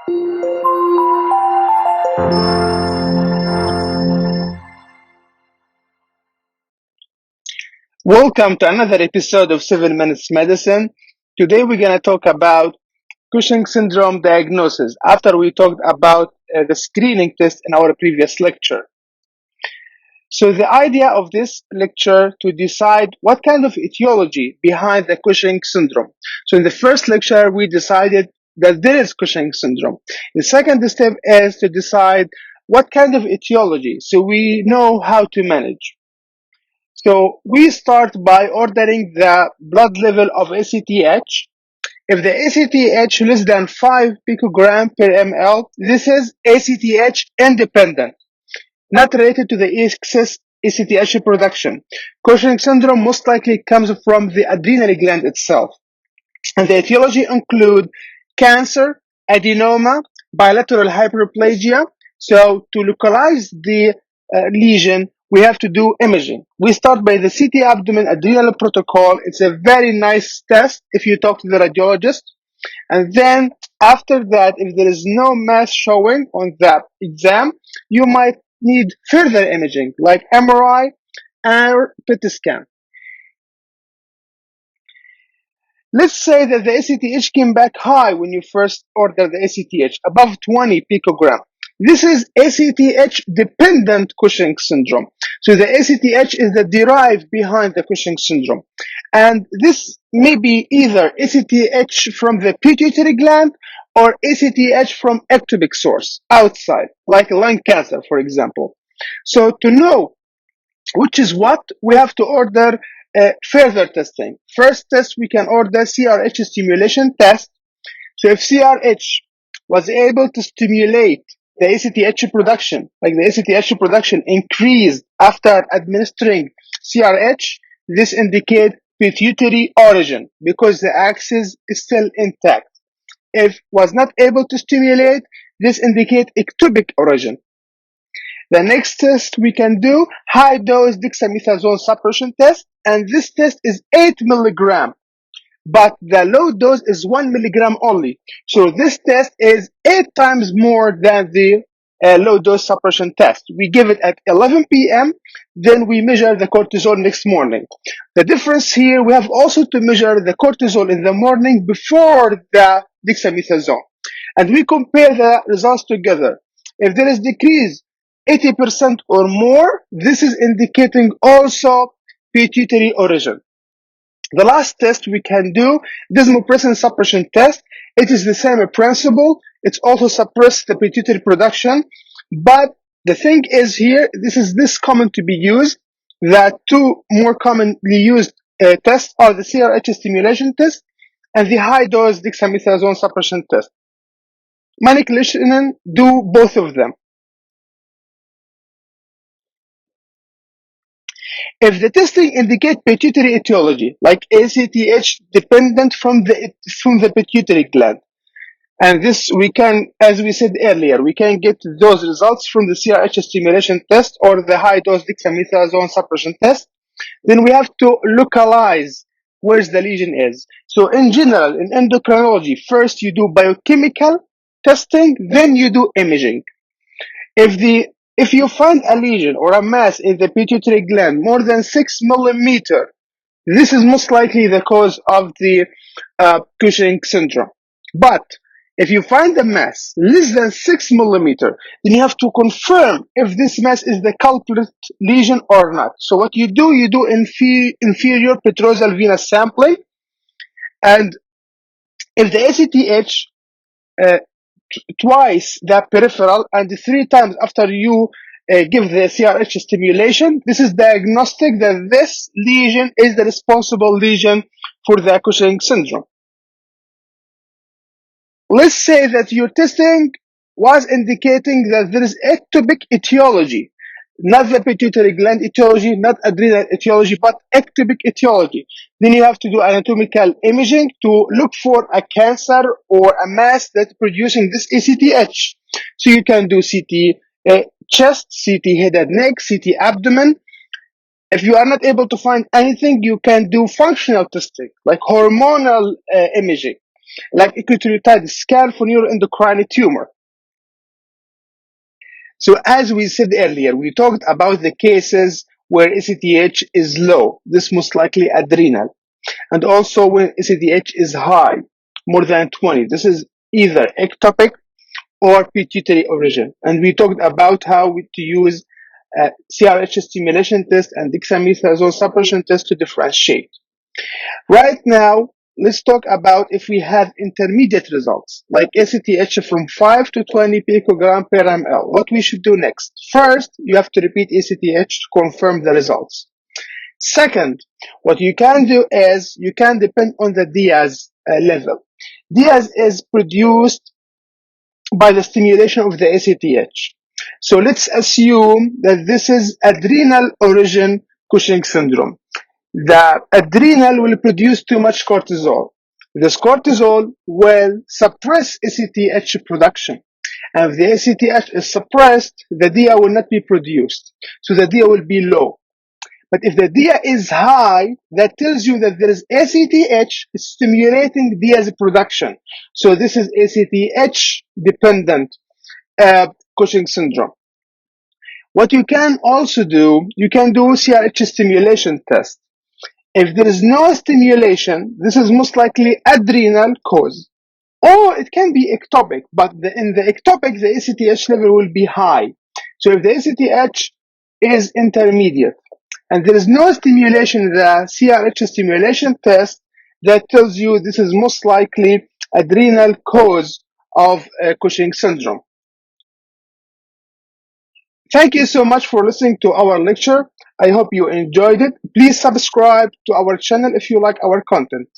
Welcome to another episode of 7 Minutes Medicine. Today we're going to talk about Cushing syndrome diagnosis after we talked about the screening test in our previous lecture. So the idea of this lecture to decide what kind of etiology behind the Cushing syndrome. So in the first lecture we decided that there is Cushing syndrome. The second step is to decide what kind of etiology so we know how to manage. So we start by ordering the blood level of ACTH. If the ACTH less than 5 picogram per ml, this is ACTH independent, not related to the excess ACTH production. Cushing syndrome most likely comes from the adrenal gland itself. And the etiology include cancer, adenoma, bilateral hyperplasia. So to localize the lesion, we have to do imaging. We start by the CT abdomen adrenal protocol. It's a very nice test if you talk to the radiologist. And then after that, if there is no mass showing on that exam, you might need further imaging like MRI or PET scan. Let's say that the ACTH came back high when you first ordered the ACTH, above 20 picogram. This is ACTH-dependent Cushing syndrome. So the ACTH is the derived behind the Cushing syndrome. And this may be either ACTH from the pituitary gland or ACTH from ectopic source, outside, like lung cancer, for example. So to know which is what, we have to order further testing. First test, we can order CRH stimulation test. So if CRH was able to stimulate the ACTH production, like the ACTH production increased after administering CRH, this indicates pituitary origin because the axis is still intact. If was not able to stimulate, this indicates ectopic origin. The next test we can do, high dose dexamethasone suppression test, and this test is 8 milligram, but the low dose is 1 milligram only. So this test is 8 times more than the low dose suppression test. We give it at 11 p.m., then we measure the cortisol next morning. The difference here, we have also to measure the cortisol in the morning before the dexamethasone. And we compare the results together. If there is decrease 80% or more, this is indicating also pituitary origin. The last test we can do, desmopressin suppression test. It is the same principle. It's also suppress the pituitary production. But the thing is here, this is this common to be used. The two more commonly used tests are the CRH stimulation test and the high dose dexamethasone suppression test. Manicillin do both of them. If the testing indicates pituitary etiology, like ACTH dependent from the pituitary gland, and this we can, as we said earlier, we can get those results from the CRH stimulation test or the high dose dexamethasone suppression test, then we have to localize where the lesion is. So in general, in endocrinology, first you do biochemical testing, then you do imaging. If you find a lesion or a mass in the pituitary gland more than 6 millimeter, this is most likely the cause of the Cushing syndrome. But if you find a mass less than 6 millimeter, then you have to confirm if this mass is the culprit lesion or not. So what you do inferior petrosal venous sampling, and if the ACTH twice the peripheral and 3 times after you give the CRH stimulation, this is diagnostic that this lesion is the responsible lesion for the Cushing syndrome. Let's say that your testing was indicating that there is ectopic etiology, not the pituitary gland etiology, not adrenal etiology, but ectopic etiology. Then you have to do anatomical imaging to look for a cancer or a mass that's producing this ACTH. So you can do CT chest, CT head and neck, CT abdomen. If you are not able to find anything, you can do functional testing, like hormonal imaging. like equilibrium scale for neuroendocrine tumor. So as we said earlier, we talked about the cases where ACTH is low. This most likely adrenal. And also when ACTH is high, more than 20. This is either ectopic or pituitary origin. And we talked about how to use CRH stimulation test and dexamethasone suppression test to differentiate. Right now, let's talk about if we have intermediate results, like ACTH from 5 to 20 picogram per ml. What we should do next? First, you have to repeat ACTH to confirm the results. Second, what you can do is you can depend on the Diaz level. Diaz is produced by the stimulation of the ACTH. So let's assume that this is adrenal origin Cushing syndrome. The adrenal will produce too much cortisol. This cortisol will suppress ACTH production. And if the ACTH is suppressed, the DIA will not be produced. So the DIA will be low. But if the DIA is high, that tells you that there is ACTH stimulating DIA's production. So this is ACTH-dependent Cushing syndrome. What you can also do, you can do CRH stimulation test. If there is no stimulation, this is most likely adrenal cause. Or it can be ectopic, but in the ectopic, the ACTH level will be high. So if the ACTH is intermediate and there is no stimulation in the CRH stimulation test, that tells you this is most likely adrenal cause of Cushing syndrome. Thank you so much for listening to our lecture. I hope you enjoyed it. Please subscribe to our channel if you like our content.